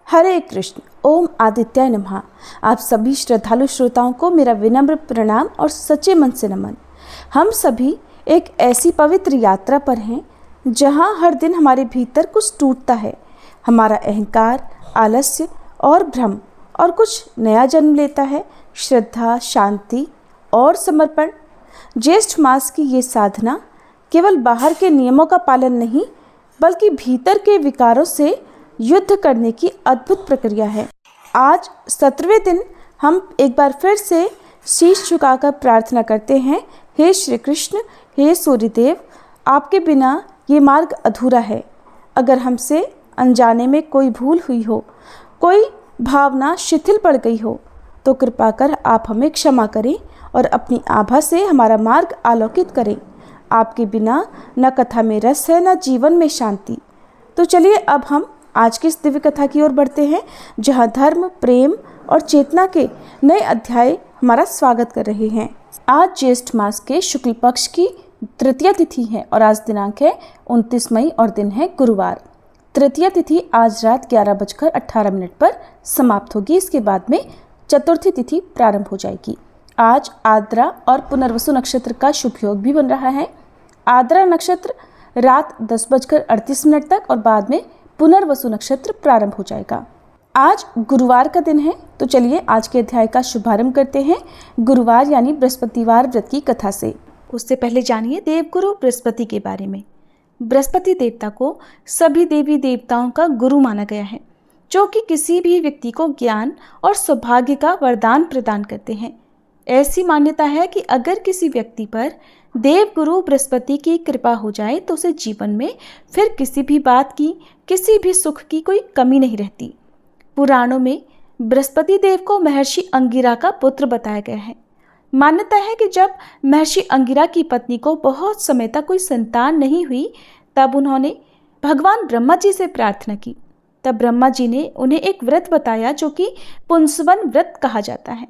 हरे कृष्ण। ओम आदित्याय नमः। आप सभी श्रद्धालु श्रोताओं को मेरा विनम्र प्रणाम और सच्चे मन से नमन। हम सभी एक ऐसी पवित्र यात्रा पर हैं जहां हर दिन हमारे भीतर कुछ टूटता है। हमारा अहंकार, आलस्य और भ्रम, और कुछ नया जन्म लेता है। श्रद्धा, शांति और समर्पण। ज्येष्ठ मास की ये साधना केवल बाहर के नियमों का पालन नहीं, बल्कि भीतर के विकारों से युद्ध करने की अद्भुत प्रक्रिया है। आज 17वें दिन हम एक बार फिर से शीश झुकाकर प्रार्थना करते हैं, हे श्री कृष्ण, हे सूर्यदेव, आपके बिना ये मार्ग अधूरा है। अगर हमसे अनजाने में कोई भूल हुई हो, कोई भावना शिथिल पड़ गई हो, तो कृपा कर आप हमें क्षमा करें और अपनी आभा से हमारा मार्ग आलोकित करें। आपके बिना न कथा में रस है, न जीवन में शांति। तो चलिए अब हम आज की इस दिव्य कथा की ओर बढ़ते हैं, जहां धर्म, प्रेम और चेतना के नए अध्याय हमारा स्वागत कर रहे हैं। आज ज्येष्ठ मास के शुक्ल पक्ष की तृतीया तिथि है और आज दिनांक है 29 मई और दिन है गुरुवार। तृतीया तिथि आज रात 11:18 पर समाप्त होगी। इसके बाद में चतुर्थी तिथि प्रारंभ हो जाएगी। आज आद्रा और पुनर्वसु नक्षत्र का शुभ योग भी बन रहा है। आद्रा नक्षत्र रात 10:38 तक और बाद में पुनर्वसु नक्षत्र प्रारंभ हो जाएगा। आज गुरुवार का दिन है, तो चलिए आज के अध्याय का शुभारंभ करते हैं गुरुवार यानी बृहस्पतिवार व्रत की कथा से। उससे पहले जानिए देवगुरु बृहस्पति के बारे में। बृहस्पति देवता को सभी देवी देवताओं का गुरु माना गया है, जो कि किसी भी व्यक्ति को ज्ञान और सौभाग्य का वरदान प्रदान करते हैं। ऐसी मान्यता है कि अगर किसी व्यक्ति पर देवगुरु बृहस्पति की कृपा हो जाए तो उसे जीवन में फिर किसी भी बात की, किसी भी सुख की कोई कमी नहीं रहती। पुराणों में बृहस्पति देव को महर्षि अंगिरा का पुत्र बताया गया है। मान्यता है कि जब महर्षि अंगिरा की पत्नी को बहुत समय तक कोई संतान नहीं हुई, तब उन्होंने भगवान ब्रह्मा जी से प्रार्थना की। तब ब्रह्मा जी ने उन्हें एक व्रत बताया, जो कि पुंसवन व्रत कहा जाता है।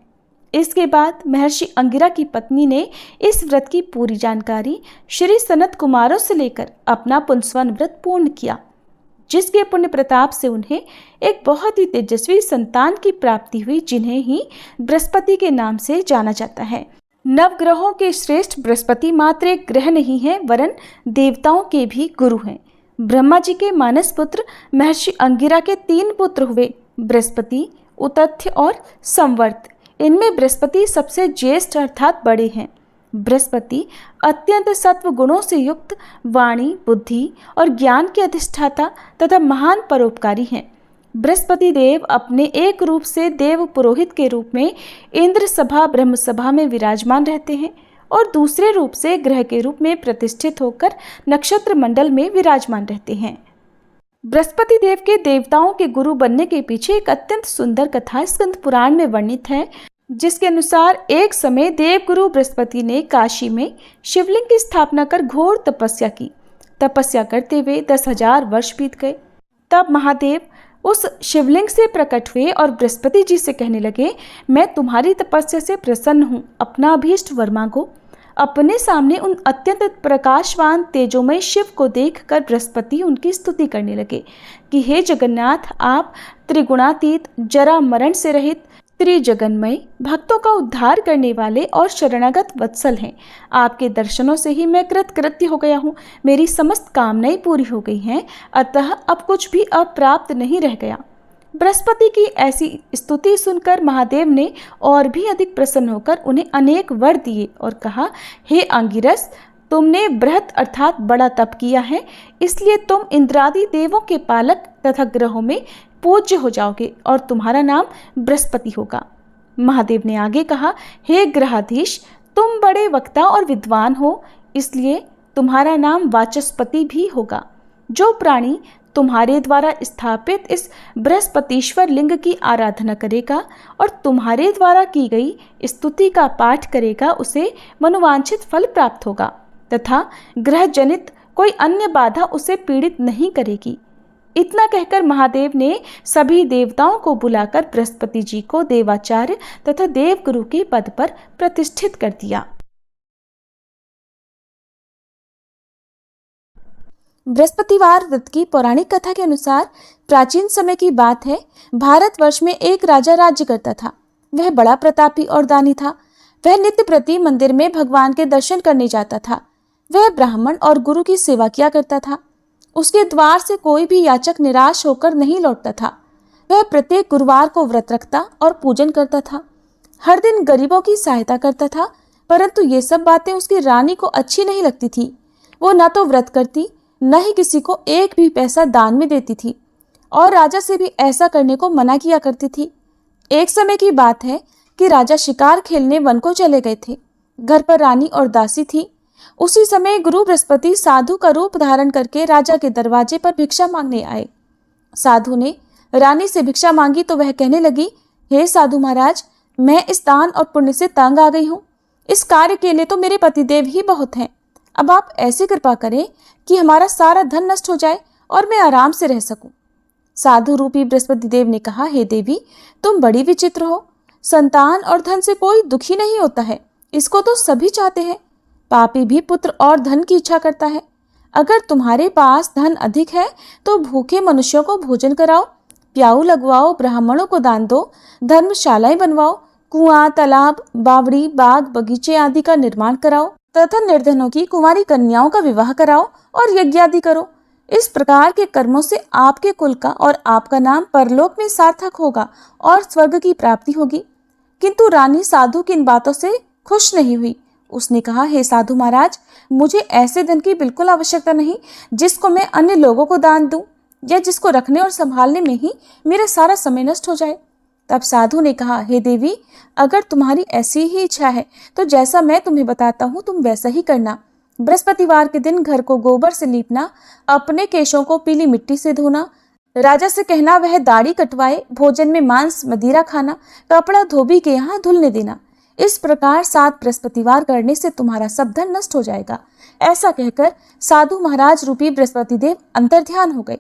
इसके बाद महर्षि अंगिरा की पत्नी ने इस व्रत की पूरी जानकारी श्री सनत कुमारों से लेकर अपना पुंसवन व्रत पूर्ण किया, जिसके पुण्य प्रताप से उन्हें एक बहुत ही तेजस्वी संतान की प्राप्ति हुई, जिन्हें ही बृहस्पति के नाम से जाना जाता है। नवग्रहों के श्रेष्ठ बृहस्पति मात्र एक ग्रह नहीं है, वरन देवताओं के भी गुरु हैं। ब्रह्मा जी के मानस पुत्र महर्षि अंगिरा के 3 पुत्र हुए, बृहस्पति, उतथ्य और संवर्त। इनमें बृहस्पति सबसे ज्येष्ठ अर्थात बड़े हैं। बृहस्पति अत्यंत सत्व गुणों से युक्त, वाणी, बुद्धि और ज्ञान के अधिष्ठाता तथा महान परोपकारी हैं। बृहस्पति देव अपने एक रूप से देव पुरोहित के रूप में इंद्र सभा ब्रह्म सभा में विराजमान रहते हैं और दूसरे रूप से ग्रह के रूप में प्रतिष्ठित होकर नक्षत्र मंडल में विराजमान रहते हैं। बृहस्पति देव के देवताओं के गुरु बनने के पीछे एक अत्यंत सुंदर कथा स्कंद पुराण में वर्णित है, जिसके अनुसार एक समय देवगुरु बृहस्पति ने काशी में शिवलिंग की स्थापना कर घोर तपस्या की। तपस्या करते हुए 10,000 वर्ष बीत गए। तब महादेव उस शिवलिंग से प्रकट हुए और बृहस्पति जी से कहने लगे, मैं तुम्हारी तपस्या से प्रसन्न हूँ, अपना अभीष्ट वर मांगो। अपने सामने उन अत्यंत प्रकाशवान तेजोमय शिव को देखकर बृहस्पति उनकी स्तुति करने लगे कि हे जगन्नाथ, आप त्रिगुणातीत, जरा मरण से रहित, त्रिजगन्मय, भक्तों का उद्धार करने वाले और शरणागत वत्सल हैं। आपके दर्शनों से ही मैं कृतकृत्य हो गया हूँ, मेरी समस्त कामनाएं पूरी हो गई हैं, अतः अब कुछ भी अप्राप्त नहीं रह गया। बृहस्पति की ऐसी स्तुति सुनकर महादेव ने और भी अधिक प्रसन्न होकर उन्हें अनेक वर दिए और कहा, हे अंगिरस, तुमने बृहत अर्थात बड़ा तप किया है, इसलिए तुम इंद्रादि देवों के पालक तथा ग्रहों में पूज्य हो जाओगे और तुम्हारा नाम बृहस्पति होगा। महादेव ने आगे कहा, हे ग्रहाधीश, तुम बड़े वक्ता और विद्वान हो, इसलिए तुम्हारा नाम वाचस्पति भी होगा। जो प्राणी तुम्हारे द्वारा स्थापित इस बृहस्पतिश्वर लिंग की आराधना करेगा और तुम्हारे द्वारा की गई स्तुति का पाठ करेगा, उसे मनोवांछित फल प्राप्त होगा तथा ग्रह जनित कोई अन्य बाधा उसे पीड़ित नहीं करेगी। इतना कहकर महादेव ने सभी देवताओं को बुलाकर बृहस्पति जी को देवाचार्य तथा देवगुरु के पद पर प्रतिष्ठित कर दिया। बृहस्पतिवार व्रत की पौराणिक कथा के अनुसार प्राचीन समय की बात है। भारतवर्ष में एक राजा राज्य करता था। वह बड़ा प्रतापी और दानी था। वह नित्य प्रति मंदिर में भगवान के दर्शन करने जाता था। वह ब्राह्मण और गुरु की सेवा किया करता था। उसके द्वार से कोई भी याचक निराश होकर नहीं लौटता था। वह प्रत्येक गुरुवार को व्रत रखता और पूजन करता था। हर दिन गरीबों की सहायता करता था, परंतु ये सब बातें उसकी रानी को अच्छी नहीं लगती थी। वो न तो व्रत करती, न ही किसी को एक भी पैसा दान में देती थी और राजा से भी ऐसा करने को मना किया करती थी। एक समय की बात है कि राजा शिकार खेलने वन को चले गए थे। घर पर रानी और दासी थी। उसी समय गुरु बृहस्पति साधु का रूप धारण करके राजा के दरवाजे पर भिक्षा मांगने आए। साधु ने रानी से भिक्षा मांगी तो वह कहने लगी, हे साधु महाराज, मैं इस दान और पुण्य से तंग आ गई हूँ। इस कार्य के लिए तो मेरे पतिदेव ही बहुत हैं। अब आप ऐसी कृपा करें कि हमारा सारा धन नष्ट हो जाए और मैं आराम से रह सकूं। साधु रूपी बृहस्पति देव ने कहा, हे देवी, तुम बड़ी विचित्र हो। संतान और धन से कोई दुखी नहीं होता है, इसको तो सभी चाहते हैं। पापी भी पुत्र और धन की इच्छा करता है। अगर तुम्हारे पास धन अधिक है तो भूखे मनुष्यों को भोजन कराओ, प्याऊ लगवाओ, ब्राह्मणों को दान दो, धर्मशालाएं बनवाओ, कुआं, तालाब, बावड़ी, बाग, बगीचे आदि का निर्माण कराओ तथा निर्धनों की कुंवारी कन्याओं का विवाह कराओ और यज्ञ आदि करो। इस प्रकार के कर्मों से आपके कुल का और आपका नाम परलोक में सार्थक होगा और स्वर्ग की प्राप्ति होगी। किंतु रानी साधु की इन बातों से खुश नहीं हुई। उसने कहा, हे साधु महाराज, मुझे ऐसे धन की बिल्कुल आवश्यकता नहीं जिसको मैं अन्य लोगों को दान दूं या जिसको रखने और संभालने में ही मेरा सारा समय नष्ट हो जाए। तब साधु ने कहा, हे देवी, अगर तुम्हारी ऐसी ही इच्छा है तो जैसा मैं तुम्हें बताता हूँ तुम वैसा ही करना। बृहस्पतिवार के दिन घर को गोबर से लीपना, अपने केशों को पीली मिट्टी से धोना, राजा से कहना वह दाढ़ी कटवाए, भोजन में मांस मदिरा खाना, कपड़ा धोबी के यहाँ धुलने देना। इस प्रकार 7 बृहस्पतिवार करने से तुम्हारा सब धन नष्ट हो जाएगा। ऐसा कहकर साधु महाराज रूपी बृहस्पति देव अंतर्ध्यान हो गए।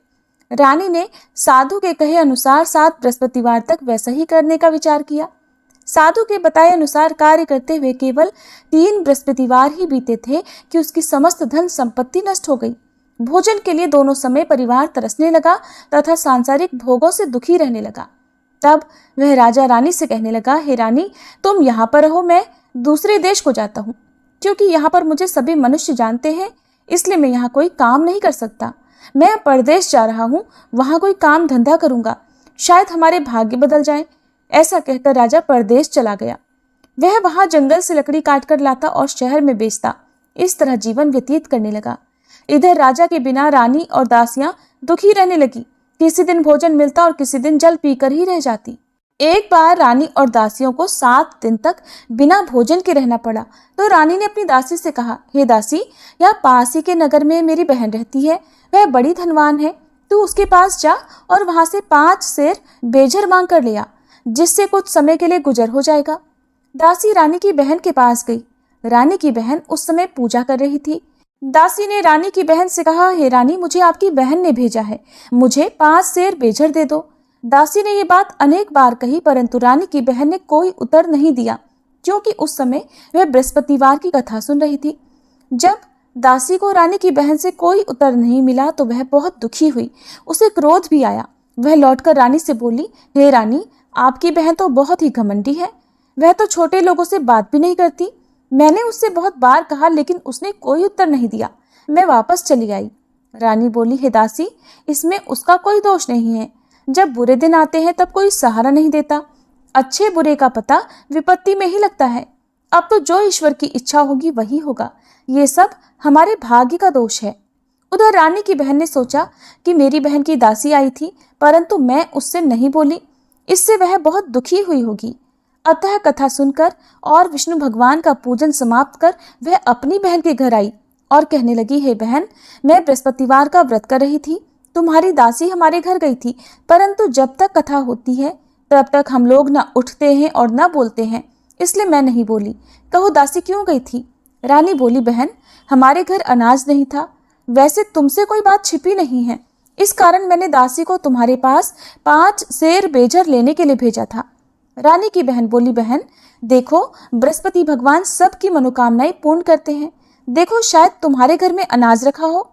रानी ने साधु के कहे अनुसार 7 बृहस्पतिवार तक वैसा ही करने का विचार किया। साधु के बताए अनुसार कार्य करते हुए केवल 3 बृहस्पतिवार ही बीते थे कि उसकी समस्त धन संपत्ति नष्ट हो गई। भोजन के लिए दोनों समय परिवार तरसने लगा तथा सांसारिक भोगों से दुखी रहने लगा। तब वह राजा रानी से कहने लगा, हे रानी, तुम यहाँ पर रहो, मैं दूसरे देश को जाता हूँ। क्योंकि यहाँ पर मुझे सभी मनुष्य जानते हैं, इसलिए मैं यहाँ कोई काम नहीं कर सकता। मैं परदेश जा रहा हूँ, वहाँ कोई काम धंधा करूँगा, शायद हमारे भाग्य बदल जाए। ऐसा कहकर राजा परदेश चला गया। वह वहाँ जंगल से लकड़ी काट कर लाता और शहर में बेचता। इस तरह जीवन व्यतीत करने लगा। इधर राजा के बिना रानी और दासियां दुखी रहने लगी। किसी दिन भोजन मिलता और किसी दिन जल पीकर ही रह जाती। एक बार रानी और दासियों को 7 दिन तक बिना भोजन के रहना पड़ा तो रानी ने अपनी दासी से कहा, हे दासी, यहाँ पास ही के नगर में मेरी बहन रहती है, वह बड़ी धनवान है। तू उसके पास जा और वहां से 5 सेर बेझर मांग कर ले आ, जिससे कुछ समय के लिए गुजर हो जाएगा। दासी रानी की बहन के पास गई। रानी की बहन उस समय पूजा कर रही थी। दासी ने रानी की बहन से कहा, हे रानी, मुझे आपकी बहन ने भेजा है, मुझे 5 सेर बेझर दे दो। दासी ने ये बात अनेक बार कही, परंतु रानी की बहन ने कोई उत्तर नहीं दिया, क्योंकि उस समय वह बृहस्पतिवार की कथा सुन रही थी। जब दासी को रानी की बहन से कोई उत्तर नहीं मिला तो वह बहुत दुखी हुई। उसे क्रोध भी आया। वह लौटकर रानी से बोली, हे रानी, आपकी बहन तो बहुत ही घमंडी है। वह तो छोटे लोगों से बात भी नहीं करती। मैंने उससे बहुत बार कहा, लेकिन उसने कोई उत्तर नहीं दिया। मैं वापस चली आई। रानी बोली, हे दासी, इसमें उसका कोई दोष नहीं है। जब बुरे दिन आते हैं तब कोई सहारा नहीं देता। अच्छे बुरे का पता विपत्ति में ही लगता है। अब तो जो ईश्वर की इच्छा होगी वही होगा। ये सब हमारे भाग्य का दोष है। उधर रानी की बहन ने सोचा कि मेरी बहन की दासी आई थी, परंतु मैं उससे नहीं बोली, इससे वह बहुत दुखी हुई होगी। अतः कथा सुनकर और विष्णु भगवान का पूजन समाप्त कर वह अपनी बहन के घर आई और कहने लगी, हे बहन, मैं बृहस्पतिवार का व्रत कर रही थी। तुम्हारी दासी हमारे घर गई थी, परंतु जब तक कथा होती है तब तक हम लोग न उठते हैं और न बोलते हैं, इसलिए मैं नहीं बोली। कहो दासी क्यों गई थी? रानी बोली, बहन, हमारे घर अनाज नहीं था। वैसे तुमसे कोई बात छिपी नहीं है, इस कारण मैंने दासी को तुम्हारे पास 5 सेर बेझर लेने के लिए भेजा था। रानी की बहन बोली, बहन देखो, बृहस्पति भगवान सबकी मनोकामनाएं पूर्ण करते हैं। देखो, शायद तुम्हारे घर में अनाज रखा हो।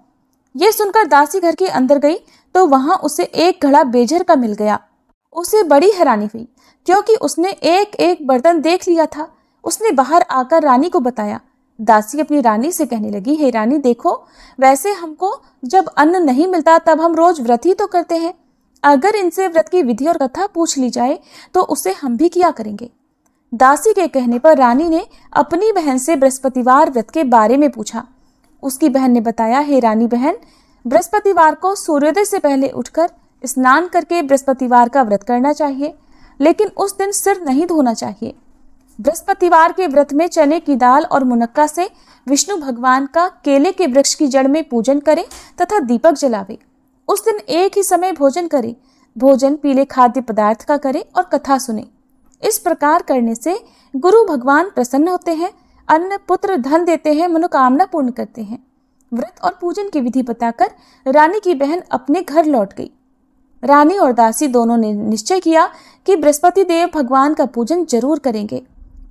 ये सुनकर दासी घर के अंदर गई तो वहां उसे एक घड़ा बेझर का मिल गया। उसे बड़ी हैरानी हुई क्योंकि उसने एक एक बर्तन देख लिया था। उसने बाहर आकर रानी को बताया। दासी अपनी रानी से कहने लगी, हे रानी देखो, वैसे हमको जब अन्न नहीं मिलता तब हम रोज व्रत ही तो करते हैं। अगर इनसे व्रत की विधि और कथा पूछ ली जाए तो उसे हम भी किया करेंगे। दासी के कहने पर रानी ने अपनी बहन से बृहस्पतिवार व्रत के बारे में पूछा। उसकी बहन ने बताया, हे रानी बहन, बृहस्पतिवार को सूर्योदय से पहले उठकर स्नान करके बृहस्पतिवार का व्रत करना चाहिए, लेकिन उस दिन सिर नहीं धोना चाहिए। बृहस्पतिवार के व्रत में चने की दाल और मुनक्का से विष्णु भगवान का केले के वृक्ष की जड़ में पूजन करें तथा दीपक जलावे। उस दिन एक ही समय भोजन करें। भोजन पीले खाद्य पदार्थ का करें और कथा सुने। इस प्रकार करने से गुरु भगवान प्रसन्न होते हैं, अन्न पुत्र धन देते हैं, मनोकामना पूर्ण करते हैं। व्रत और पूजन की विधि बताकर रानी की बहन अपने घर लौट गई। रानी और दासी दोनों ने निश्चय किया कि बृहस्पति देव भगवान का पूजन जरूर करेंगे।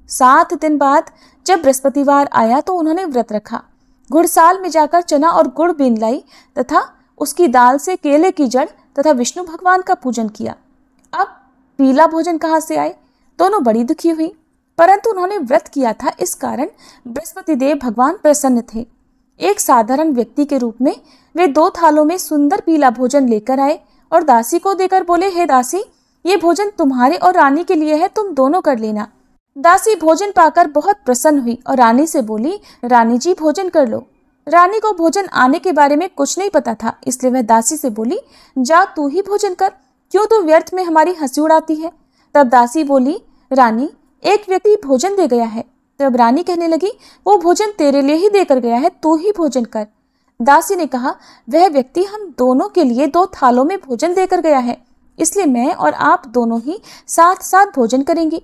7 दिन बाद जब बृहस्पतिवार आया तो उन्होंने व्रत रखा। घुड़साल में जाकर चना और गुड़ बीन लाई तथा उसकी दाल से केले की जड़ तथा विष्णु भगवान का पूजन किया। अब पीला भोजन कहाँ से आए? दोनों बड़ी दुखी हुई, परंतु उन्होंने व्रत किया था, इस कारण बृहस्पति देव भगवान प्रसन्न थे। एक साधारण व्यक्ति के रूप में वे 2 थालों में सुंदर पीला भोजन लेकर आए और दासी को देकर बोले, हे दासी, ये भोजन तुम्हारे और रानी के लिए है, तुम दोनों कर लेना। दासी भोजन पाकर बहुत प्रसन्न हुई और रानी से बोली, रानी जी भोजन कर लो। रानी को भोजन आने के बारे में कुछ नहीं पता था, इसलिए वह दासी से बोली, जा तू ही भोजन कर, क्यों तू व्यर्थ में हमारी हंसी उड़ाती है। तब दासी बोली, रानी, एक व्यक्ति भोजन दे गया है। तब रानी कहने लगी, वो भोजन तेरे लिए ही देकर गया है, तू ही भोजन कर। दासी ने कहा, वह व्यक्ति हम दोनों के लिए 2 थालों में भोजन देकर गया है, इसलिए मैं और आप दोनों ही साथ साथ भोजन करेंगे।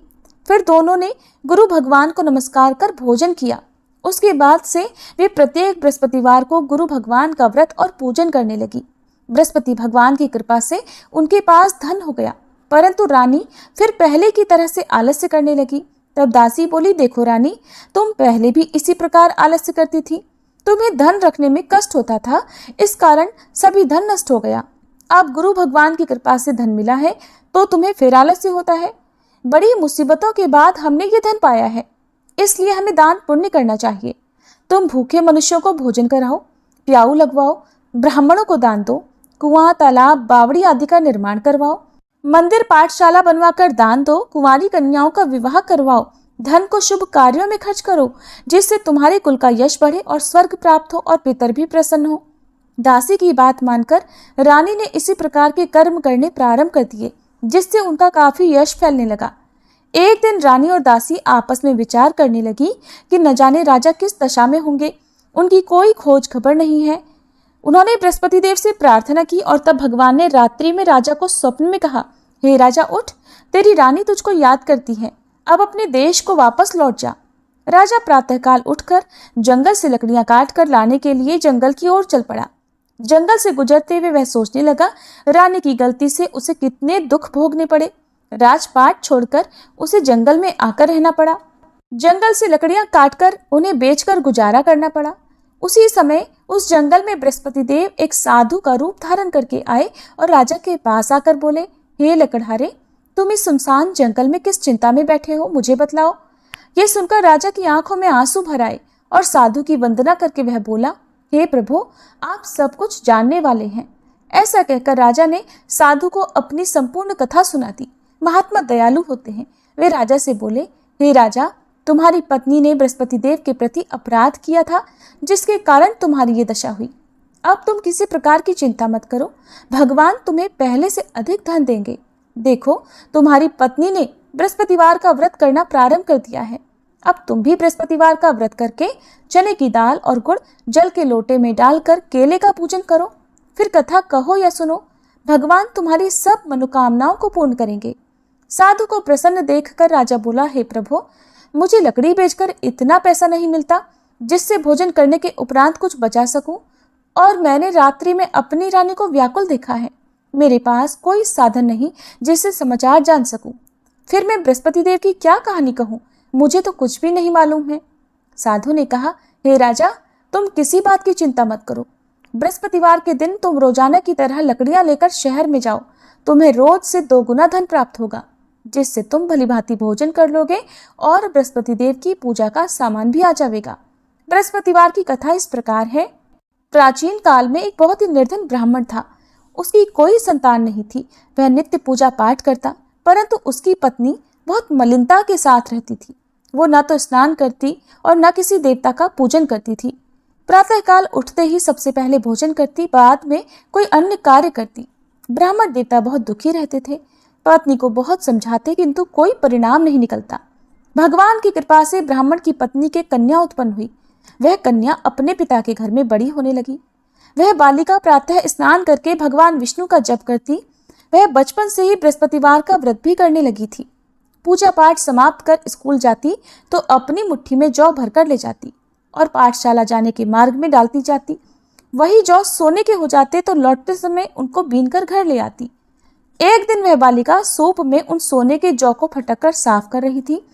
फिर दोनों ने गुरु भगवान को नमस्कार कर भोजन किया। उसके बाद से वे प्रत्येक बृहस्पतिवार को गुरु भगवान का व्रत और पूजन करने लगी। बृहस्पति भगवान की कृपा से उनके पास धन हो गया, परंतु रानी फिर पहले की तरह से आलस्य करने लगी। तब दासी बोली, देखो रानी, तुम पहले भी इसी प्रकार आलस्य करती थी। तुम्हें धन रखने में कष्ट होता था, इस कारण सभी धन नष्ट हो गया। अब गुरु भगवान की कृपा से धन मिला है तो तुम्हें फिर आलस्य होता है। बड़ी मुसीबतों के बाद हमने ये धन पाया है, इसलिए हमें दान पुण्य करना चाहिए। तुम भूखे मनुष्यों को भोजन कराओ, प्याऊ लगवाओ, ब्राह्मणों को दान दो, कुआं, तालाब, बावड़ी आदि का निर्माण करवाओ, मंदिर पाठशाला बनवाकर दान दो, कुंवारी कन्याओं का विवाह करवाओ, धन को शुभ कार्यों में खर्च करो, जिससे तुम्हारे कुल का यश बढ़े और स्वर्ग प्राप्त हो और पितर भी प्रसन्न हो। दासी की बात मानकर रानी ने इसी प्रकार के कर्म करने प्रारंभ कर दिए, जिससे उनका काफी यश फैलने लगा। एक दिन रानी और दासी आपस में विचार करने लगी कि न जाने राजा किस दशा में होंगे, उनकी कोई खोज खबर नहीं है। उन्होंने बृहस्पति देव से प्रार्थना की और तब भगवान ने रात्रि में राजा को स्वप्न में कहा, हे राजा उठ, तेरी रानी तुझको याद करती है, अब अपने देश को वापस लौट जा। राजा प्रातःकाल उठकर जंगल से लकड़ियां काट कर लाने के लिए जंगल की ओर चल पड़ा। जंगल से गुजरते हुए वह सोचने लगा, रानी की गलती से उसे कितने दुख भोगने पड़े। राजपाट छोड़कर उसे जंगल में आकर रहना पड़ा। जंगल से लकड़ियां काटकर उन्हें बेचकर गुजारा करना पड़ा। उसी समय उस जंगल में बृहस्पति देव एक साधु का रूप धारण करके आए और राजा के पास आकर बोले, हे लकड़हारे, तुम इस सुनसान जंगल में किस चिंता में बैठे हो, मुझे बतलाओ। यह सुनकर राजा की आंखों में आंसू भर आए और साधु की वंदना करके वह बोला, हे प्रभु, आप सब कुछ जानने वाले हैं। ऐसा कहकर राजा ने साधु को अपनी संपूर्ण कथा सुना दी। महात्मा दयालु होते हैं। वे राजा से बोले, हे राजा, तुम्हारी पत्नी ने बृहस्पति देव के प्रति अपराध किया था, जिसके कारण तुम्हारी ये दशा हुई। अब तुम किसी प्रकार की चिंता मत करो, भगवान तुम्हें पहले से अधिक धन देंगे। देखो, तुम्हारी पत्नी ने बृहस्पतिवार का व्रत करना प्रारंभ कर दिया है। अब तुम भी बृहस्पतिवार का व्रत करके चने की दाल और गुड़ जल के लोटे में डालकर केले का पूजन करो, फिर कथा कहो या सुनो, भगवान तुम्हारी सब मनोकामनाओं को पूर्ण करेंगे। साधु को प्रसन्न देखकर राजा बोला, हे प्रभु, मुझे लकड़ी बेचकर इतना पैसा नहीं मिलता जिससे भोजन करने के उपरांत कुछ बचा सकूं, और मैंने रात्रि में अपनी रानी को व्याकुल देखा है। मेरे पास कोई साधन नहीं जिससे समाचार जान सकूं। फिर मैं बृहस्पति देव की क्या कहानी कहूं, मुझे तो कुछ भी नहीं मालूम है। साधु ने कहा, हे राजा, तुम किसी बात की चिंता मत करो। बृहस्पतिवार के दिन तुम रोजाना की तरह लकड़ियां लेकर शहर में जाओ, तुम्हें रोज से 2 गुना धन प्राप्त होगा, जिससे तुम भली भांति भोजन कर लोगे और बृहस्पति देव की पूजा का सामान भी आ जाएगा। बृहस्पतिवार की कथा इस प्रकार है। प्राचीन काल में एक बहुत ही निर्धन ब्राह्मण था। उसकी कोई संतान नहीं थी। वह नित्य पूजा पाठ करता, परंतु उसकी पत्नी बहुत मलिनता के साथ रहती थी। वो न तो स्नान करती और न किसी देवता का पूजन करती थी। प्रातःकाल उठते ही सबसे पहले भोजन करती, बाद में कोई अन्य कार्य करती। ब्राह्मण देवता बहुत दुखी रहते थे। पत्नी को बहुत समझाते, किंतु कोई परिणाम नहीं निकलता। भगवान की कृपा से ब्राह्मण की पत्नी के कन्या उत्पन्न हुई। वह कन्या अपने पिता के घर में बड़ी होने लगी। वह बालिका प्रातः स्नान करके भगवान विष्णु का जप करती। वह बचपन से ही बृहस्पतिवार का व्रत भी करने लगी थी। पूजा पाठ समाप्त कर स्कूल जाती तो अपनी मुट्ठी में जौ भरकर ले जाती और पाठशाला जाने के मार्ग में डालती जाती। वही जौ सोने के हो जाते तो लौटते समय उनको बीनकर घर ले आती। एक दिन वह बालिका सूप में उन सोने के जौ को फटककर साफ कर रही थी।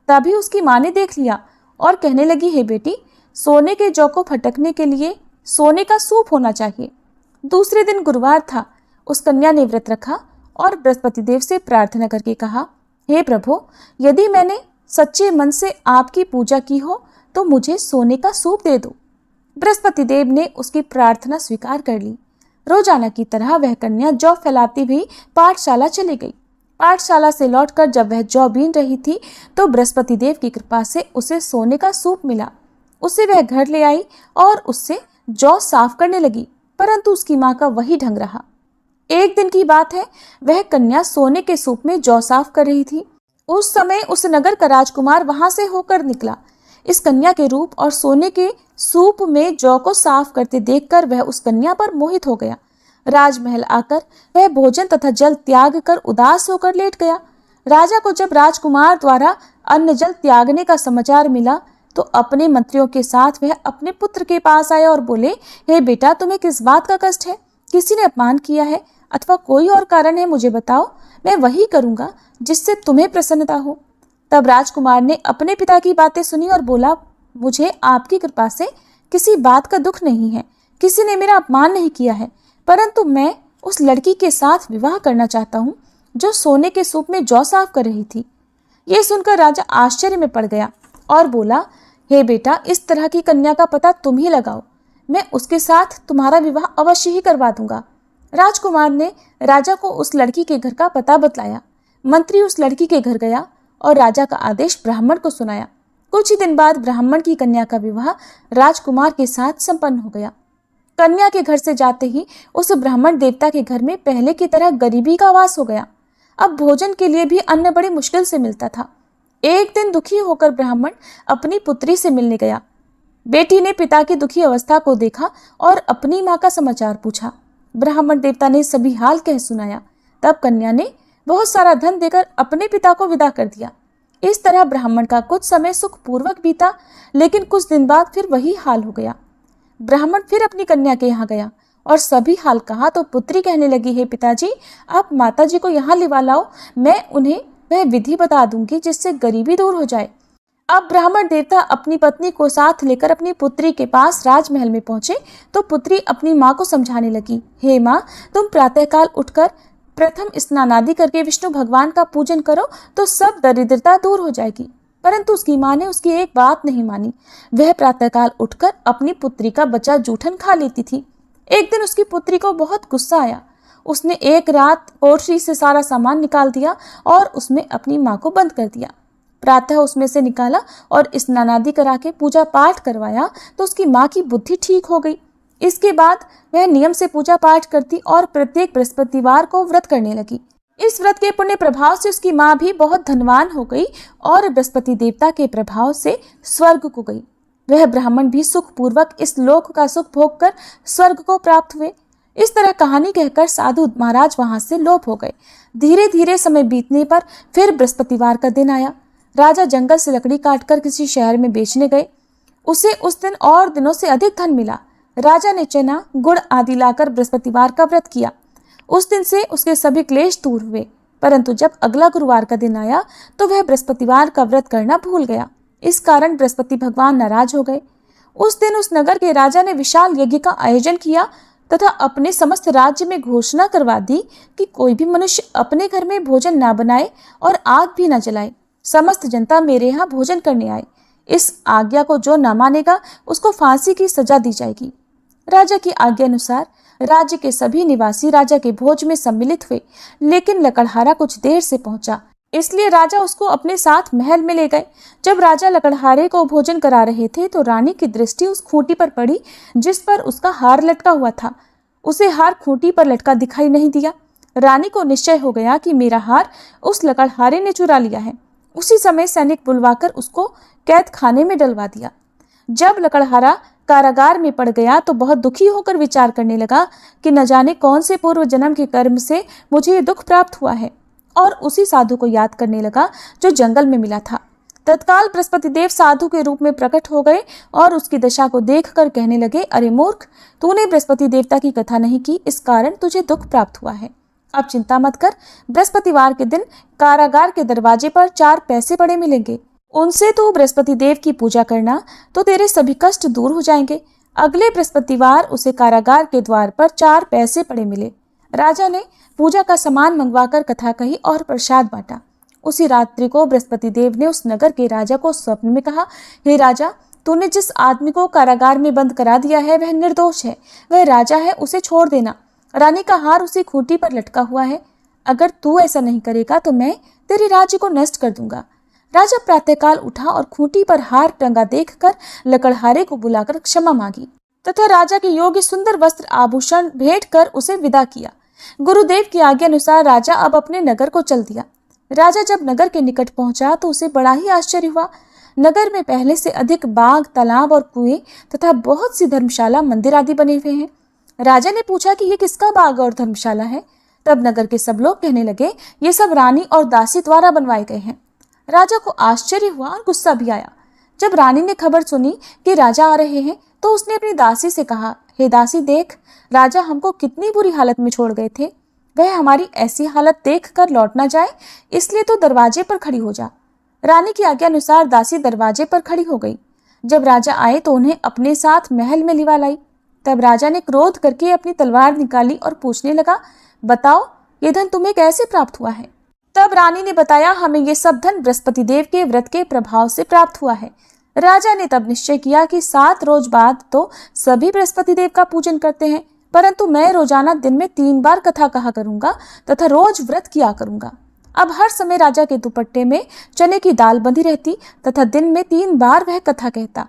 तभी उसकी माँ ने देख लिया और कहने लगी, हे बेटी, सोने के जौ को फटकने के लिए सोने का सूप होना चाहिए। दूसरे दिन गुरुवार था। उस कन्या ने व्रत रखा और बृहस्पति देव से प्रार्थना करके कहा, हे प्रभु, यदि मैंने सच्चे मन से आपकी पूजा की हो तो मुझे सोने का सूप दे दो। बृहस्पति देव ने उसकी प्रार्थना स्वीकार कर ली। रोजाना की तरह वह कन्या जौ फैलाती हुई पाठशाला चली गई। पाठशाला से लौटकर जब वह जौ बीन रही थी तो बृहस्पति देव की कृपा से उसे सोने का सूप मिला। उसे वह घर ले आई और उससे जौ साफ करने लगी, परंतु उसकी माँ का वही ढंग रहा। एक दिन की बात है, वह कन्या सोने के सूप में जौ साफ कर रही थी। उस समय उस नगर का राजकुमार वहां से होकर निकला। इस कन्या के रूप और सोने के सूप में जौ को साफ करते देखकर वह उस कन्या पर मोहित हो गया। राजमहल आकर वह भोजन तथा जल त्याग कर उदास होकर लेट गया। राजा को जब राजकुमार द्वारा अन्न जल त्यागने का समाचार मिला तो अपने मंत्रियों के साथ वह अपने पुत्र के पास आया और बोले, हे बेटा, तुम्हें किस बात का कष्ट है? किसी ने अपमान किया है अथवा कोई और कारण है? मुझे बताओ, मैं वही करूंगा जिससे तुम्हें प्रसन्नता हो। तब राजकुमार ने अपने पिता की बातें सुनी और बोला, मुझे आपकी कृपा से किसी बात का दुख नहीं है। किसी ने मेरा अपमान नहीं किया है, परंतु मैं उस लड़की के साथ विवाह करना चाहता हूँ जो सोने के सूप में जौ साफ कर रही थी। ये सुनकर राजा आश्चर्य में पड़ गया और बोला, हे बेटा, इस तरह की कन्या का पता तुम ही लगाओ। मैं उसके साथ तुम्हारा विवाह अवश्य ही करवा दूंगा। राजकुमार ने राजा को उस लड़की के घर का पता बतलाया। मंत्री उस लड़की के घर गया और राजा का आदेश ब्राह्मण को सुनाया। कुछ ही दिन बाद ब्राह्मण की कन्या का विवाह राजकुमार के साथ संपन्न हो गया। कन्या के घर से जाते ही उस ब्राह्मण देवता के घर में पहले की तरह गरीबी का वास हो गया। अब भोजन के लिए भी अन्न बड़ी मुश्किल से मिलता था। एक दिन दुखी होकर ब्राह्मण अपनी पुत्री से मिलने गया। बेटी ने पिता की दुखी अवस्था को देखा और अपनी माँ का समाचार पूछा। ब्राह्मण देवता ने सभी हाल कह सुनाया। तब कन्या ने बहुत सारा धन देकर अपने पिता को विदा कर दिया। इस तरह ब्राह्मण का कुछ समय सुखपूर्वक बीता, लेकिन कुछ दिन बाद फिर वही हाल हो गया। ब्राह्मण फिर अपनी कन्या के यहाँ गया और सभी हाल कहा तो पुत्री कहने लगी, हे पिताजी, आप माताजी को यहाँ लिवा लाओ, मैं उन्हें वह विधि बता दूंगी जिससे गरीबी दूर हो जाए। अब ब्राह्मण देवता अपनी पत्नी को साथ लेकर अपनी पुत्री के पास राजमहल में पहुंचे तो पुत्री अपनी माँ को समझाने लगी, हे माँ, तुम प्रातःकाल उठकर प्रथम स्नान आदि करके विष्णु भगवान का पूजन करो तो सब दरिद्रता दूर हो जाएगी। परंतु उसकी माँ ने उसकी एक बात नहीं मानी। वह प्रातःकाल उठकर अपनी पुत्री का बचा जूठन खा लेती थी। एक दिन उसकी पुत्री को बहुत गुस्सा आया। उसने एक रात कोठरी से सारा सामान निकाल दिया और उसमें अपनी माँ को बंद कर दिया। प्रातः उसमें से निकाला और स्नान आदि करा के पूजा पाठ करवाया तो उसकी माँ की बुद्धि ठीक हो गई। इसके बाद वह नियम से पूजा पाठ करती और प्रत्येक बृहस्पतिवार को व्रत करने लगी। इस व्रत के पुण्य प्रभाव से उसकी माँ भी बहुत धनवान हो गई और बृहस्पति देवता के प्रभाव से स्वर्ग को गई। वह ब्राह्मण भी सुखपूर्वक इस लोक का सुख भोग कर स्वर्ग को प्राप्त हुए। इस तरह कहानी कहकर साधु महाराज वहां से लोप हो गए। धीरे धीरे समय बीतने पर फिर बृहस्पतिवार का दिन आया। राजा जंगल से लकड़ी काटकर किसी शहर में बेचने गए। उसे उस दिन और दिनों से अधिक धन मिला। राजा ने चना, गुड़ आदि लाकर बृहस्पतिवार का व्रत किया। उस दिन से उसके सभी क्लेश दूर हुए। परंतु जब अगला गुरुवार का दिन आया तो वह बृहस्पतिवार का व्रत करना भूल गया। इस कारण बृहस्पति भगवान नाराज हो गए। उस दिन उस नगर के राजा ने विशाल यज्ञ का आयोजन किया तथा अपने समस्त राज्य में घोषणा करवा दी कि कोई भी मनुष्य अपने घर में भोजन ना बनाए और आग भी ना जलाए। समस्त जनता मेरे यहाँ भोजन करने आए। इस आज्ञा को जो न मानेगा उसको फांसी की सजा दी जाएगी। राजा की आज्ञा अनुसार राज्य के सभी निवासी राजा के भोज में सम्मिलित हुए, लेकिन लकड़हारा कुछ देर से पहुंचा, इसलिए राजा उसको अपने साथ महल में ले गए। जब राजा लकड़हारे को भोजन करा रहे थे तो रानी की दृष्टि उस खूंटी पर पड़ी जिस पर उसका हार लटका हुआ था। उसे हार खूंटी पर लटका दिखाई नहीं दिया। रानी को निश्चय हो गया कि मेरा हार उस लकड़हारे ने चुरा लिया है। उसी समय सैनिक बुलवाकर उसको कैद खाने में डलवा दिया। जब लकड़हारा कारागार में पड़ गया तो बहुत दुखी होकर विचार करने लगा कि न जाने कौन से पूर्व जन्म के कर्म से मुझे ये दुख प्राप्त हुआ है, और उसी साधु को याद करने लगा जो जंगल में मिला था। तत्काल बृहस्पति देव साधु के रूप में प्रकट हो गए और उसकी दशा को देखकर कहने लगे, अरे मूर्ख, तूने बृहस्पति देवता की कथा नहीं की, इस कारण तुझे दुख प्राप्त हुआ है। अब चिंता मत कर, बृहस्पतिवार के दिन कारागार के दरवाजे पर 4 पैसे पड़े मिलेंगे। उनसे तो बृहस्पति देव की पूजा करना तो तेरे सभी कष्ट दूर हो जाएंगे। अगले बृहस्पतिवार उसे कारागार के द्वार पर 4 पैसे पड़े मिले। राजा ने पूजा का सामान मंगवाकर कथा कही और प्रसाद बांटा। उसी रात्रि को बृहस्पति देव ने उस नगर के राजा को स्वप्न में कहा, हे राजा, तूने जिस आदमी को कारागार में बंद करा दिया है वह निर्दोष है, वह राजा है, उसे छोड़ देना। रानी का हार उसी खूंटी पर लटका हुआ है। अगर तू ऐसा नहीं करेगा तो मैं तेरे राज्य को नष्ट कर दूंगा। राजा प्रातःकाल उठा और खूंटी पर हार टंगा देखकर लकड़हारे को बुलाकर क्षमा मांगी तथा राजा के योग्य सुंदर वस्त्र आभूषण भेंट कर उसे विदा किया। गुरुदेव की आज्ञा अनुसार राजा अब अपने नगर को चल दिया। राजा जब नगर के निकट पहुंचा तो उसे बड़ा ही आश्चर्य हुआ। नगर में पहले से अधिक बाग, तालाब और कुएं तथा बहुत सी धर्मशाला, मंदिर आदि बने हुए हैं। राजा ने पूछा कि ये किसका बाग और धर्मशाला है? तब नगर के सब लोग कहने लगे, ये सब रानी और दासी द्वारा बनवाए गए हैं। राजा को आश्चर्य हुआ और गुस्सा भी आया। जब रानी ने खबर सुनी कि राजा आ रहे हैं तो उसने अपनी दासी से कहा, हे दासी, देख, राजा हमको कितनी बुरी हालत में छोड़ गए थे। वह हमारी ऐसी हालत देख कर लौट ना जाए, इसलिए तो दरवाजे पर खड़ी हो जा। रानी की आज्ञा अनुसार दासी दरवाजे पर खड़ी हो गई। जब राजा आए तो उन्हें अपने साथ महल में लिवा लाई। तब राजा ने क्रोध करके अपनी तलवार निकाली और पूछने लगा, बताओ, ये धन तुम्हें कैसे प्राप्त हुआ है? तब रानी ने बताया, हमें ये सब धन बृहस्पति देव के व्रत के प्रभाव से प्राप्त हुआ है। राजा ने तब निश्चय किया कि 7 रोज बाद तो सभी बृहस्पति देव का पूजन करते हैं, परंतु मैं रोजाना दिन में 3 बार कथा कहा करूंगा तथा रोज व्रत किया करूंगा। अब हर समय राजा के दुपट्टे में चने की दाल बंधी रहती तथा दिन में 3 बार वह कथा कहता।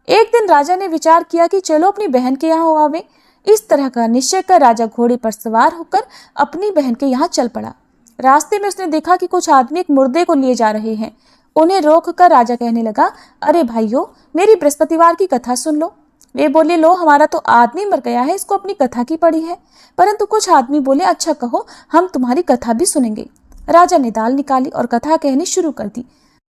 एक दिन राजा ने विचार किया कि चलो अपनी बहन के यहाँ आवे। इस तरह का निश्चय कर राजा घोड़े पर सवार होकर अपनी बहन के यहाँ चल पड़ा। रास्ते में उसने देखा कि कुछ आदमी एक मुर्दे को लिए जा रहे हैं। उन्हें रोककर राजा कहने लगा, अरे भाइयों, मेरी बृहस्पतिवार की कथा सुन लो। वे बोले, लो, हमारा तो आदमी मर गया है, इसको अपनी कथा की पड़ी है। परंतु कुछ आदमी बोले, अच्छा कहो, हम तुम्हारी कथा भी सुनेंगे। राजा ने दाल निकाली और कथा कहनी शुरू कर दी।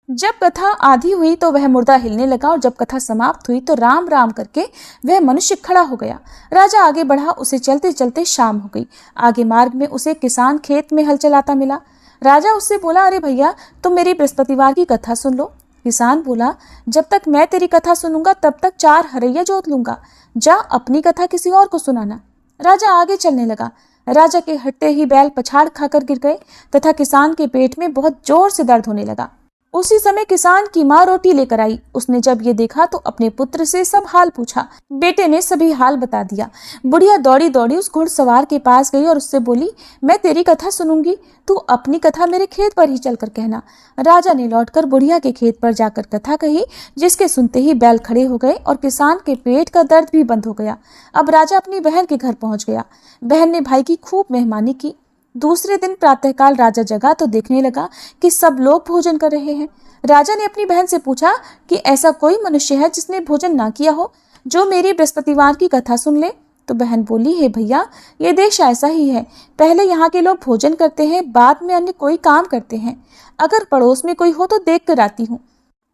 जब कथा आधी हुई तो वह मुर्दा हिलने लगा और जब कथा समाप्त हुई तो राम राम करके वह मनुष्य खड़ा हो गया। राजा आगे बढ़ा, उसे चलते चलते शाम हो गई। आगे मार्ग में उसे किसान खेत में हल चलाता मिला। राजा उससे बोला, अरे भैया, तुम मेरी बृहस्पतिवार की कथा सुन लो। किसान बोला, जब तक मैं तेरी कथा सुनूंगा तब तक 4 हरैया जोत लूंगा। जा अपनी कथा किसी और को सुनाना। राजा आगे चलने लगा। राजा के हटते ही बैल पछाड़ खाकर गिर गए तथा किसान के पेट में बहुत जोर से दर्द होने लगा। उसी समय किसान की माँ रोटी लेकर आई। उसने जब ये देखा तो अपने पुत्र से सब हाल पूछा। बेटे ने सभी हाल बता दिया। बुढ़िया दौड़ी दौड़ी उस घुड़सवार के पास गई और उससे बोली, मैं तेरी कथा सुनूंगी, तू अपनी कथा मेरे खेत पर ही चलकर कहना। राजा ने लौटकर बुढ़िया के खेत पर जाकर कथा कही, जिसके सुनते ही बैल खड़े हो गए और किसान के पेट का दर्द भी बंद हो गया। अब राजा अपनी बहन के घर पहुंच गया। बहन ने भाई की खूब मेहमानी की। दूसरे दिन प्रातःकाल राजा जगा तो देखने लगा कि सब लोग भोजन कर रहे हैं। राजा ने अपनी बहन से पूछा कि ऐसा कोई मनुष्य है जिसने भोजन ना किया हो, जो मेरी बृहस्पतिवार की कथा सुन ले? तो बहन बोली, हे भैया, ये देश ऐसा ही है। पहले यहाँ के लोग भोजन करते हैं, बाद में अन्य कोई काम करते हैं। अगर पड़ोस में कोई हो तो देख कर आती हूँ।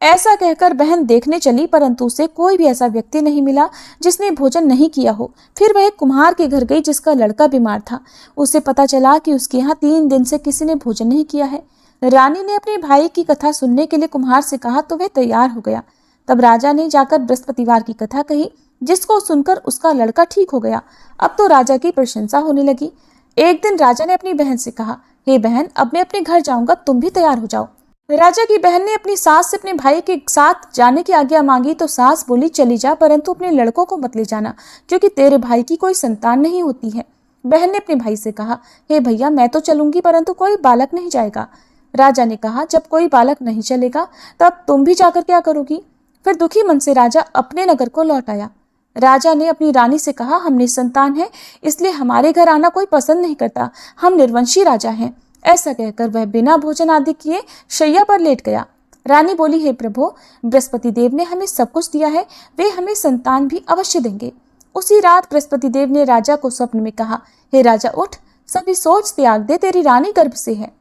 ऐसा कहकर बहन देखने चली, परंतु उसे कोई भी ऐसा व्यक्ति नहीं मिला जिसने भोजन नहीं किया हो। फिर वह एक कुम्हार के घर गई जिसका लड़का बीमार था। उसे पता चला कि उसके यहाँ 3 दिन से किसी ने भोजन नहीं किया है। रानी ने अपने भाई की कथा सुनने के लिए कुम्हार से कहा तो वह तैयार हो गया। तब राजा ने जाकर बृहस्पतिवार की कथा कही, जिसको सुनकर उसका लड़का ठीक हो गया। अब तो राजा की प्रशंसा होने लगी। एक दिन राजा ने अपनी बहन से कहा, हे बहन, अब मैं अपने घर जाऊंगा, तुम भी तैयार हो जाओ। राजा की बहन ने अपनी सास से अपने भाई के साथ जाने की आज्ञा मांगी तो सास बोली, चली जा, परंतु अपने लड़कों को मत ले जाना, क्योंकि तेरे भाई की कोई संतान नहीं होती है। बहन ने अपने भाई से कहा, हे भैया, मैं तो चलूंगी, परंतु कोई बालक नहीं जाएगा। राजा ने कहा, जब कोई बालक नहीं चलेगा तब तुम भी जाकर क्या करोगी? फिर दुखी मन से राजा अपने नगर को लौट आया। राजा ने अपनी रानी से कहा, हम निसंतान हैं, इसलिए हमारे घर आना कोई पसंद नहीं करता, हम निर्वंशी राजा हैं। ऐसा कहकर वह बिना भोजन आदि किए शैया पर लेट गया। रानी बोली, हे प्रभु, बृहस्पति देव ने हमें सब कुछ दिया है, वे हमें संतान भी अवश्य देंगे। उसी रात बृहस्पति देव ने राजा को स्वप्न में कहा, हे राजा, उठ, सभी सोच त्याग दे, तेरी रानी गर्भ से है।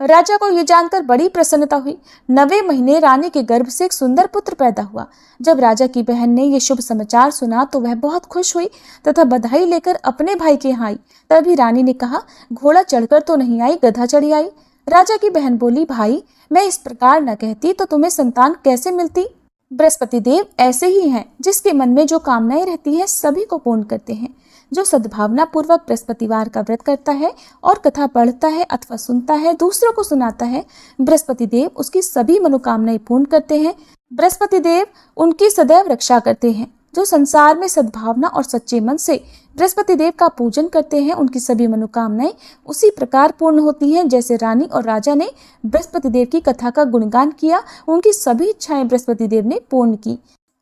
राजा को यह जानकर बड़ी प्रसन्नता हुई। 9वें महीने रानी के गर्भ से एक सुंदर पुत्र पैदा हुआ। जब राजा की बहन ने यह शुभ समाचार सुना तो वह बहुत खुश हुई तथा बधाई लेकर अपने भाई के यहाँ आई। तभी रानी ने कहा, घोड़ा चढ़कर तो नहीं आई, गधा चढ़ी आई। राजा की बहन बोली, भाई, मैं इस प्रकार न कहती तो तुम्हें संतान कैसे मिलती? बृहस्पति देव ऐसे ही हैं, जिसके मन में जो कामनाएं रहती है सभी को पूर्ण करते हैं। जो सद्भावना पूर्वक बृहस्पतिवार का व्रत करता है और कथा पढ़ता है अथवा सुनता है, दूसरों को सुनाता है, बृहस्पति देव उसकी सभी मनोकामनाएं पूर्ण करते हैं। बृहस्पति देव उनकी सदैव रक्षा करते हैं। जो संसार में सद्भावना और सच्चे मन से बृहस्पति देव का पूजन करते हैं, उनकी सभी मनोकामनाएं उसी प्रकार पूर्ण होती हैं जैसे रानी और राजा ने बृहस्पति देव की कथा का गुणगान किया, उनकी सभी इच्छाएं बृहस्पति देव ने पूर्ण की।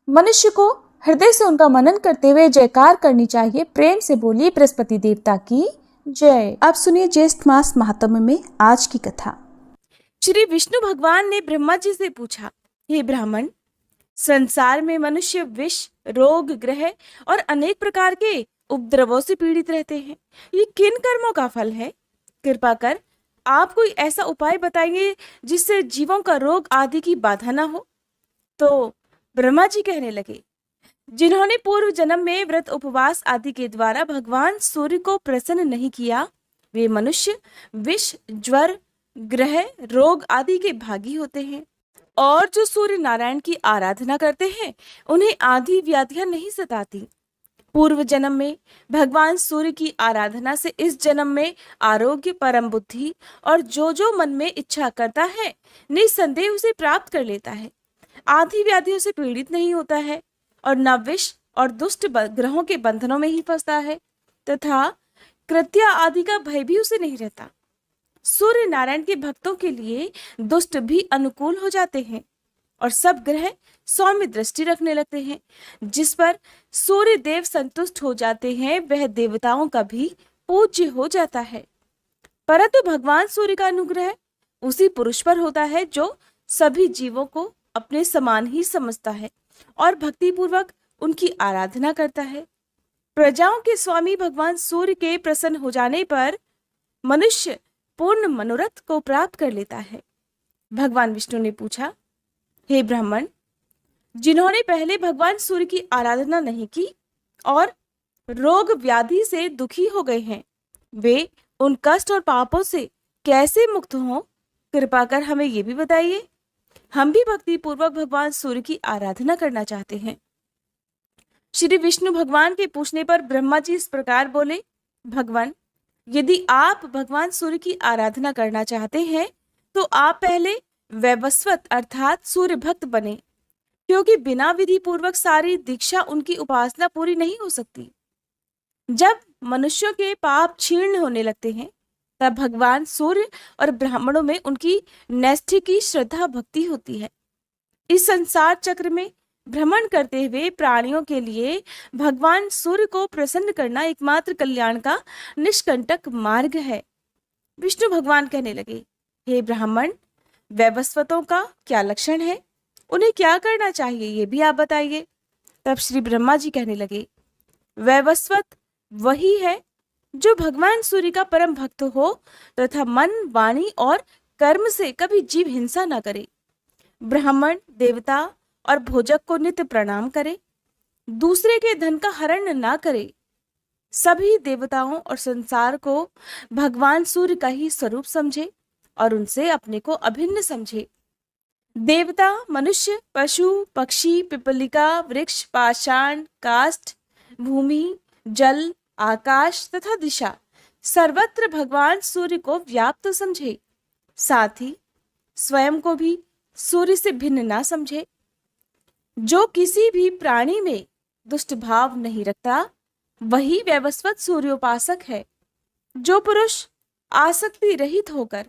मनुष्य को हृदय से उनका मनन करते हुए जयकार करनी चाहिए। प्रेम से बोलिए, बृहस्पति देवता की जय। अब सुनिए ज्येष्ठ मास महात्म्य में आज की कथा। श्री विष्णु भगवान ने ब्रह्मा जी से पूछा, हे ब्राह्मण, संसार में मनुष्य विष, रोग, ग्रह और अनेक प्रकार के उपद्रवों से पीड़ित रहते हैं। ये किन कर्मों का फल है? कृपा कर आप कोई ऐसा उपाय बताइए जिससे जीवों का रोग आदि की बाधा ना हो। तो ब्रह्मा जी कहने लगे, जिन्होंने पूर्व जन्म में व्रत, उपवास आदि के द्वारा भगवान सूर्य को प्रसन्न नहीं किया, वे मनुष्य विष, ज्वर, ग्रह, रोग आदि के भागी होते हैं। और जो सूर्य नारायण की आराधना करते हैं, उन्हें आदि व्याधियां नहीं सताती। पूर्व जन्म में भगवान सूर्य की आराधना से इस जन्म में आरोग्य, परम बुद्धि और जो मन में इच्छा करता है, निसंदेह उसे प्राप्त कर लेता है। आदि व्याधियों से पीड़ित नहीं होता है और न विष और दुष्ट ग्रहों के बंधनों में ही फंसता है तथा कृत्या आदि का भय भी उसे नहीं रहता। सूर्य नारायण के भक्तों के लिए दुष्ट भी अनुकूल हो जाते हैं और सब ग्रह सौम्य दृष्टि रखने लगते हैं। जिस पर सूर्य देव संतुष्ट हो जाते हैं, वह देवताओं का भी पूज्य हो जाता है। परंतु भगवान सूर्य का अनुग्रह उसी पुरुष पर होता है जो सभी जीवों को अपने समान ही समझता है और भक्ति पूर्वक उनकी आराधना करता है। प्रजाओं के स्वामी भगवान सूर्य के प्रसन्न हो जाने पर मनुष्य पूर्ण मनोरथ को प्राप्त कर लेता है। भगवान विष्णु ने पूछा, हे ब्राह्मण, जिन्होंने पहले भगवान सूर्य की आराधना नहीं की और रोग व्याधि से दुखी हो गए हैं, वे उन कष्ट और पापों से कैसे मुक्त हों? कृपा कर हमें ये भी बताइए। हम भी भक्ति पूर्वक भगवान सूर्य की आराधना करना चाहते हैं। श्री विष्णु भगवान के पूछने पर ब्रह्मा जी इस प्रकार बोले, भगवान, यदि आप भगवान सूर्य की आराधना करना चाहते हैं तो आप पहले वैवस्वत अर्थात सूर्य भक्त बने, क्योंकि बिना विधि पूर्वक सारी दीक्षा उनकी उपासना पूरी नहीं हो सकती। जब मनुष्यों के पाप क्षीण होने लगते हैं, तब भगवान सूर्य और ब्राह्मणों में उनकी नैष्ठिक की श्रद्धा भक्ति होती है। इस संसार चक्र में भ्रमण करते हुए प्राणियों के लिए भगवान सूर्य को प्रसन्न करना एकमात्र कल्याण का निष्कंटक मार्ग है। विष्णु भगवान कहने लगे, हे ब्राह्मण, वैवस्वतों का क्या लक्षण है? उन्हें क्या करना चाहिए, ये भी आप बताइए। तब श्री ब्रह्मा जी कहने लगे, वैवस्वत वही है जो भगवान सूर्य का परम भक्त हो तथा मन, वाणी और कर्म से कभी जीव हिंसा न करे, ब्राह्मण, देवता और भोजक को नित्य प्रणाम करे, दूसरे के धन का हरण ना करे, सभी देवताओं और संसार को भगवान सूर्य का ही स्वरूप समझे और उनसे अपने को अभिन्न समझे। देवता, मनुष्य, पशु, पक्षी, पिपलिका, वृक्ष, पाषाण, काष्ठ, भूमि, जल, आकाश तथा दिशा सर्वत्र भगवान सूर्य को व्याप्त समझे, साथ ही स्वयं को भी सूर्य से भिन्न ना समझे। जो किसी भी प्राणी में दुष्ट भाव नहीं रखता, वही वैवस्वत सूर्योपासक है। जो पुरुष आसक्ति रहित होकर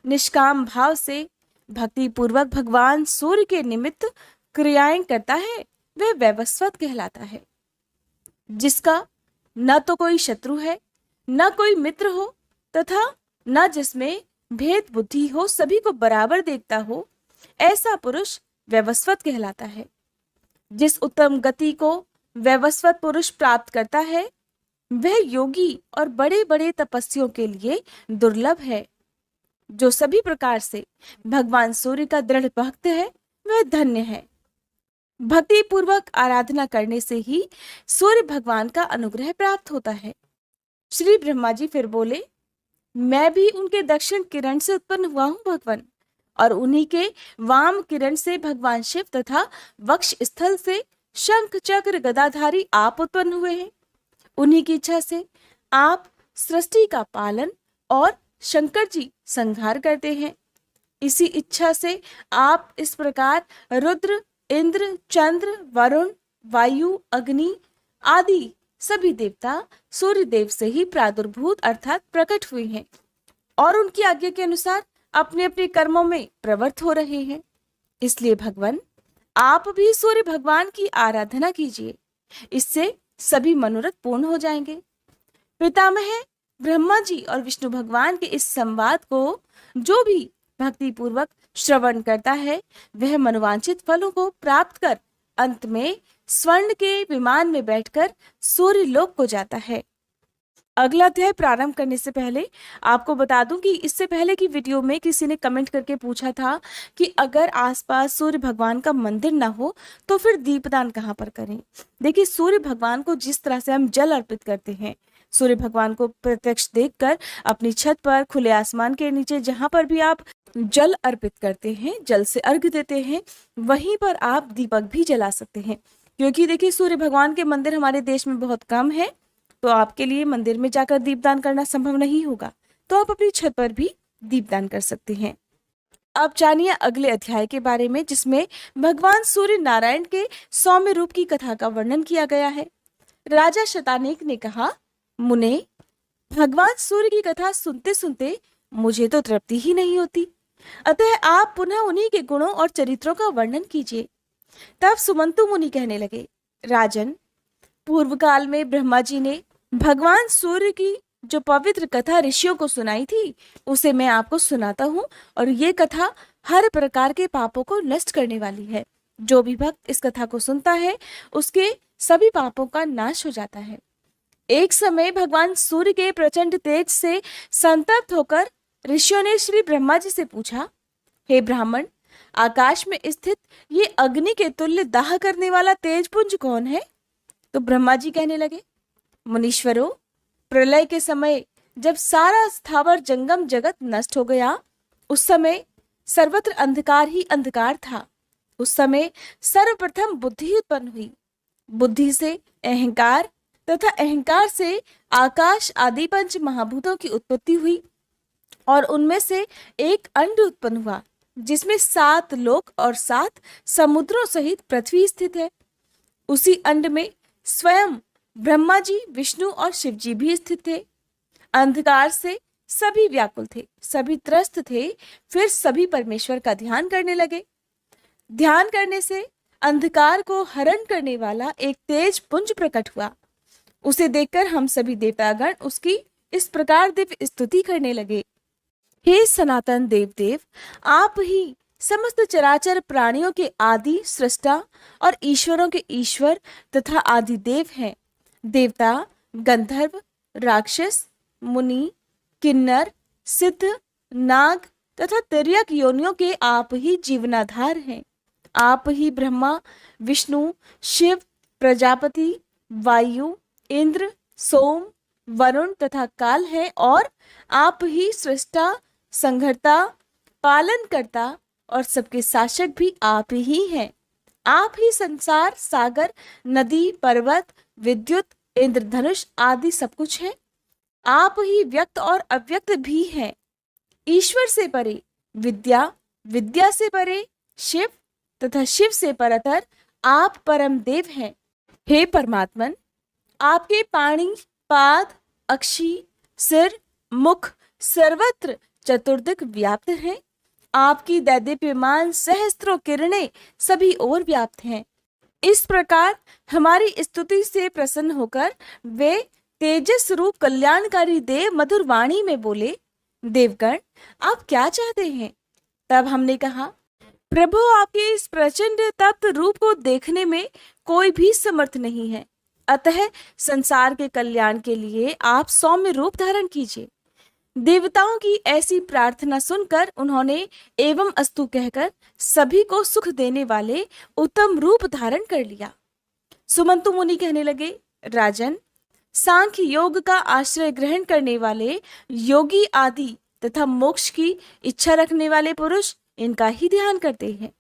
निष्काम भाव से भक्ति पूर्वक भगवान सूर्य के निमित्त क्रियाएं करता है, वह वैवस्वत कहलाता है। जिसका न तो कोई शत्रु है, न कोई मित्र हो, तथा न जिसमें भेद बुद्धि हो, सभी को बराबर देखता हो, ऐसा पुरुष वैवस्वत कहलाता है। जिस उत्तम गति को वैवस्वत पुरुष प्राप्त करता है, वह योगी और बड़े बड़े तपस्वियों के लिए दुर्लभ है। जो सभी प्रकार से भगवान सूर्य का दृढ़ भक्त है, वह धन्य है। भक्ति पूर्वक आराधना करने से ही सूर्य भगवान का अनुग्रह प्राप्त होता है। श्री ब्रह्मा जी फिर बोले, मैं भी उनके दक्षिण किरण से उत्पन्न हुआ हूं भगवान, और उन्हीं के वाम किरण से भगवान शिव तथा वक्ष स्थल से शंख चक्र गदाधारी आप उत्पन्न हुए हैं। उन्हीं की इच्छा से आप सृष्टि का पालन और शंकर जी संहार करते हैं। इसी इच्छा से आप इस प्रकार रुद्र, इंद्र, चंद्र, वरुण, वायु, अग्नि आदि सभी देवता सूर्य देव से ही प्रादुर्भूत अर्थात प्रकट हुए हैं और उनकी आज्ञा के अनुसार अपने अपने कर्मों में प्रवृत्त हो रहे हैं। इसलिए भगवान, आप भी सूर्य भगवान की आराधना कीजिए, इससे सभी मनोरथ पूर्ण हो जाएंगे। पितामह ब्रह्मा जी और विष्णु भगवान के इस संवाद को जो भी भक्ति पूर्वक श्रवण करता है, वह मनोवांछित फलों को प्राप्त कर अंत में स्वर्ण के विमान में बैठकर सूर्य लोक को जाता है। अगला अध्याय प्रारंभ करने से पहले आपको बता दूं कि इससे पहले की वीडियो में किसी ने कमेंट करके पूछा था कि अगर आसपास सूर्य भगवान का मंदिर ना हो तो फिर दीपदान कहाँ पर करें। देखिए, सूर्य भगवान को जिस तरह से हम जल अर्पित करते हैं, सूर्य भगवान को प्रत्यक्ष देखकर अपनी छत पर, खुले आसमान के नीचे, जहां पर भी आप जल अर्पित करते हैं, जल से अर्घ्य देते हैं, वहीं पर आप दीपक भी जला सकते हैं। क्योंकि देखिए, सूर्य भगवान के मंदिर हमारे देश में बहुत कम है, तो आपके लिए मंदिर में जाकर दीपदान करना संभव नहीं होगा, तो आप अपनी छत पर भी दीपदान कर सकते हैं। अब जानिए अगले अध्याय के बारे में, जिसमें भगवान सूर्य नारायण के सौम्य रूप की कथा का वर्णन किया गया है। राजा शतानेक ने कहा, मुने, भगवान सूर्य की कथा सुनते सुनते मुझे तो तृप्ति ही नहीं होती, अतः आप पुनः उन्हीं के गुणों और चरित्रों का वर्णन कीजिए। तब सुमंतु मुनि कहने लगे, राजन, पूर्व काल में ब्रह्मा जी ने भगवान सूर्य की जो पवित्र कथा ऋषियों को सुनाई थी, उसे मैं आपको सुनाता हूँ, और ये कथा हर प्रकार के पापों को नष्ट करने वाली है। जो भी भक्त इस कथा को सुनता है, उसके सभी पापों का नाश हो जाता है। एक समय भगवान सूर्य के प्रचंड तेज से संतप्त होकर ऋषियों ने श्री ब्रह्मा जी से पूछा, हे ब्राह्मण, आकाश में स्थित ये अग्नि के तुल्य दाह करने वाला तेज पुंज कौन है? तो ब्रह्मा जी कहने लगे, मुनीश्वरों, प्रलय के समय जब सारा स्थावर जंगम जगत नष्ट हो गया, उस समय सर्वत्र अंधकार ही अंधकार था। उस समय सर्वप्रथम बुद्धि उत्पन्न हुई। बुद्धि से अहंकार तथा अहंकार से आकाश आदि पंच महाभूतों की उत्पत्ति हुई, और उनमें से एक अंड उत्पन्न हुआ, जिसमें 7 लोक और 7 समुद्रों सहित पृथ्वी स्थित है। उसी अंड में स्वयं ब्रह्मा जी, विष्णु और शिव जी भी स्थित थे। अंधकार से सभी व्याकुल थे, सभी त्रस्त थे। फिर सभी परमेश्वर का ध्यान करने लगे। ध्यान करने से अंधकार को हरण करने वाला एक तेज पुंज प्रकट हुआ। उसे देखकर हम सभी देवतागण उसकी इस प्रकार दिव्य स्तुति करने लगे, हे सनातन देव, आप ही समस्त चराचर प्राणियों के आदि सृष्टा और ईश्वरों के ईश्वर तथा आदि देव हैं। देवता, गंधर्व, राक्षस, मुनि, किन्नर, सिद्ध, नाग तथा तिर्यक योनियों के आप ही जीवनाधार हैं। आप ही ब्रह्मा, विष्णु, शिव, प्रजापति, वायु, इंद्र, सोम, वरुण तथा काल है, और आप ही सृष्टा, संहर्ता, पालन करता और सबके शासक भी आप ही हैं। आप ही संसार, सागर, नदी, पर्वत, विद्युत, इंद्रधनुष आदि सब कुछ है। आप ही व्यक्त और अव्यक्त भी हैं। ईश्वर से परे विद्या, विद्या से परे शिव तथा शिव से परतर आप परम देव हैं। हे परमात्मन, आपके पाणी, पाद, अक्षी, सिर, मुख सर्वत्र चतुर्दिक व्याप्त हैं। आपकी दैदीप्यमान सहस्त्रों किरणें सभी ओर व्याप्त हैं। इस प्रकार हमारी स्तुति से प्रसन्न होकर वे तेजस रूप कल्याणकारी देव मधुर वाणी में बोले, देवगण, आप क्या चाहते हैं? तब हमने कहा, प्रभु, आपके इस प्रचंड तप्त रूप को देखने में कोई भी समर्थ नहीं है, अतः संसार के कल्याण के लिए आप सौम्य रूप धारण कीजिए। देवताओं की ऐसी प्रार्थना सुनकर उन्होंने एवं अस्तु कहकर सभी को सुख देने वाले उत्तम रूप धारण कर लिया। सुमंतु मुनि कहने लगे, राजन, सांख्य योग का आश्रय ग्रहण करने वाले योगी आदि तथा मोक्ष की इच्छा रखने वाले पुरुष इनका ही ध्यान करते हैं।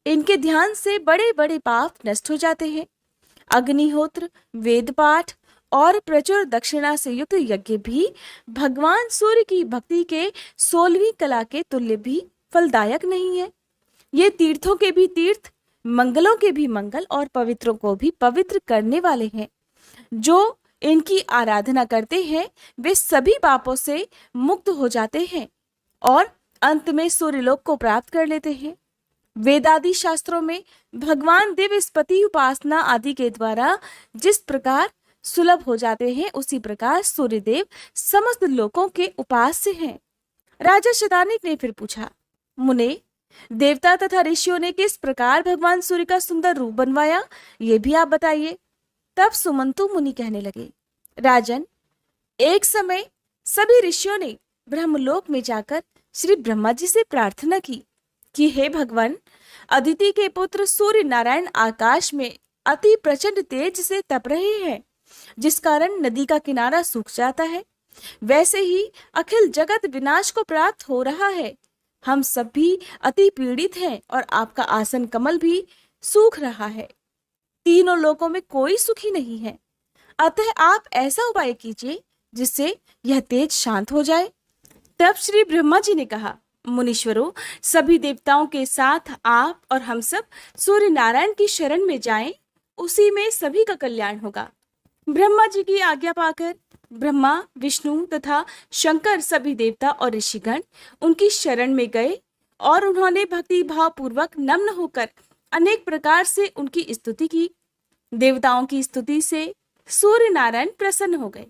इनके ध्यान से बड़े बड़े पाप नष्ट हो जाते हैं। अग्निहोत्र, वेद पाठ और प्रचुर दक्षिणा से युक्त यज्ञ भी भगवान सूर्य की भक्ति के 16वीं कला के तुल्य भी फलदायक नहीं है। ये तीर्थों के भी तीर्थ, मंगलों के भी मंगल और पवित्रों को भी पवित्र करने वाले हैं। जो इनकी आराधना करते हैं वे सभी पापों से मुक्त हो जाते हैं और अंत में सूर्यलोक को प्राप्त कर लेते हैं। वेदादि शास्त्रों में भगवान दिव्यस्पति उपासना आदि के द्वारा जिस प्रकार सुलभ हो जाते हैं, उसी प्रकार सूर्यदेव समस्त लोकों के उपास्य हैं। राजा शतानिक ने फिर पूछा, मुने, देवता तथा ऋषियों ने किस प्रकार भगवान सूर्य का सुंदर रूप बनवाया, ये भी आप बताइए। तब सुमंतु मुनि कहने लगे, राजन, एक समय सभी ऋषियों ने ब्रह्मलोक में जाकर श्री ब्रह्मा जी से प्रार्थना की कि हे भगवान, अदिति के पुत्र सूर्य नारायण आकाश में अति प्रचंड तेज से तप रहे हैं, जिस कारण नदी का किनारा सूख जाता है। वैसे ही अखिल जगत विनाश को प्राप्त हो रहा है। हम सब भी अति पीड़ित हैं और आपका आसन कमल भी सूख रहा है। तीनों लोकों में कोई सुखी नहीं है। अतः आप ऐसा उपाय कीजिए जिससे यह तेज शांत हो जाए। तब श्री ब्रह्मा जी ने कहा, मुनीश्वरों, सभी देवताओं के साथ आप और हम सब सूर्य नारायण की शरण में जाएं, उसी में सभी का कल्याण होगा। ब्रह्मा जी की आज्ञा पाकर ब्रह्मा, विष्णु तथा शंकर सभी देवता और ऋषिगण उनकी शरण में गए और उन्होंने भक्ति भाव पूर्वक नम्र होकर अनेक प्रकार से उनकी स्तुति की। देवताओं की स्तुति से सूर्य नारायण प्रसन्न हो गए।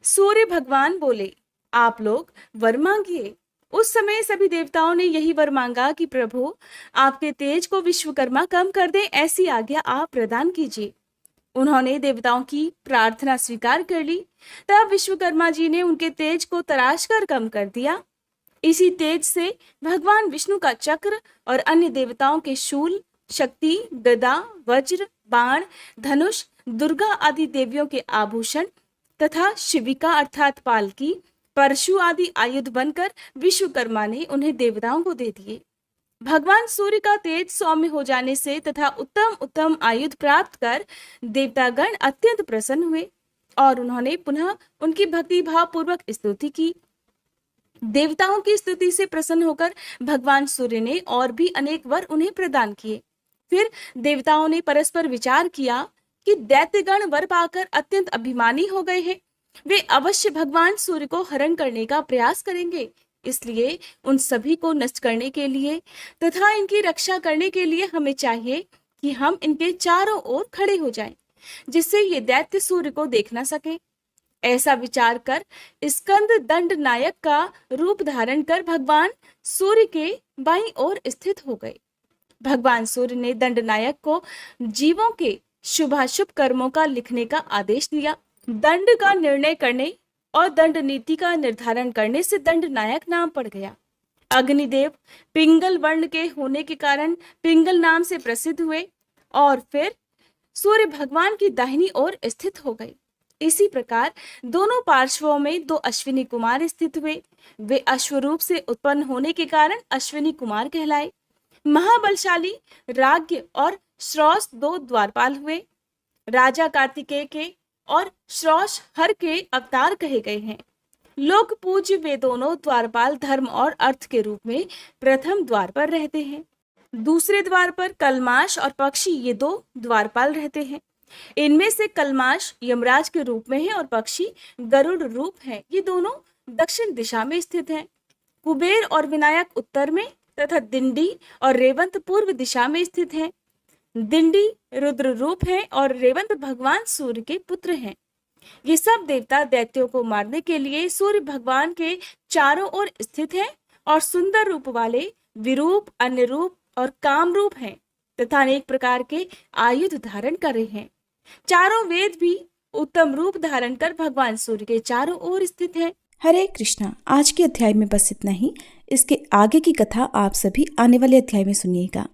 सूर्य भगवान बोले, आप लोग वर मांगिए। उस समय सभी देवताओं ने यही वर मांगा कि प्रभु, आपके तेज को विश्वकर्मा कम कर दे, ऐसी आज्ञा आप प्रदान कीजिए। उन्होंने देवताओं की प्रार्थना स्वीकार कर ली। तब विश्वकर्मा जी ने उनके तेज को तराश कर कम कर दिया। इसी तेज से भगवान विष्णु का चक्र और अन्य देवताओं के शूल, शक्ति, गदा, वज्र, बाण, धनुष, दुर्गा आदि देवियों के आभूषण तथा शिविका अर्थात पालकी, परशु आदि आयुध बनकर विश्वकर्मा ने उन्हें देवताओं को दे दिए। भगवान सूर्य का तेज सौम्य हो जाने से तथा उत्तम उत्तम आयुध प्राप्त कर देवतागण अत्यंत प्रसन्न हुए और उन्होंने पुनः उनकी भक्ति भाव पूर्वक स्तुति की। देवताओं की स्तुति से प्रसन्न होकर भगवान सूर्य ने और भी अनेक वर उन्हें प्रदान किए। फिर देवताओं ने परस्पर विचार किया कि दैत्यगण वर पाकर अत्यंत अभिमानी हो गए हैं, वे अवश्य भगवान सूर्य को हरण करने का प्रयास करेंगे। इसलिए उन सभी को नष्ट करने के लिए तथा इनकी रक्षा करने के लिए हमें चाहिए कि हम इनके चारों ओर खड़े हो जाएं, जिससे ये दैत्य सूर्य को देख ना सके। ऐसा विचार कर स्कंद दंड नायक का रूप धारण कर भगवान सूर्य के बाईं ओर स्थित हो गए। भगवान सूर्य ने दंड नायक को जीवों के शुभाशुभ कर्मों का लिखने का आदेश दिया। दंड का निर्णय करने और दंड नीति का निर्धारण करने से दंड नायक नाम पड़ गया। अग्निदेव पिंगल वर्ण के होने के कारण पिंगल नाम से प्रसिद्ध हुए और फिर सूर्य भगवान की दाहिनी ओर स्थित हो गए। इसी प्रकार दोनों पार्श्वों में दो अश्विनी कुमार स्थित हुए। वे अश्वरूप से उत्पन्न होने के कारण अश्विनी कुमार कहलाए। महाबलशाली राज्ञ और श्रौष 2 द्वारपाल हुए। राजा कार्तिकेय के और श्रौष हर के अवतार कहे गए हैं। लोक पूज्य वे दोनों द्वारपाल धर्म और अर्थ के रूप में प्रथम द्वार पर रहते हैं। दूसरे द्वार पर कलमाश और पक्षी ये 2 द्वारपाल रहते हैं। इनमें से कलमाश यमराज के रूप में है और पक्षी गरुड़ रूप है। ये दोनों दक्षिण दिशा में स्थित हैं। कुबेर और विनायक उत्तर में तथा दिंडी और रेवंत पूर्व दिशा में स्थित हैं। दिंडी रुद्र रूप है और रेवंत भगवान सूर्य के पुत्र हैं। ये सब देवता दैत्यों को मारने के लिए सूर्य भगवान के चारों ओर स्थित हैं और सुंदर रूप वाले विरूप, अन्य रूप और काम रूप हैं तथा अनेक प्रकार के आयुध धारण कर रहे हैं। चारों वेद भी उत्तम रूप धारण कर भगवान सूर्य के चारों ओर स्थित हैं। हरे कृष्णा। आज के अध्याय में बस इतना ही। इसके आगे की कथा आप सभी आने वाले अध्याय में सुनिएगा।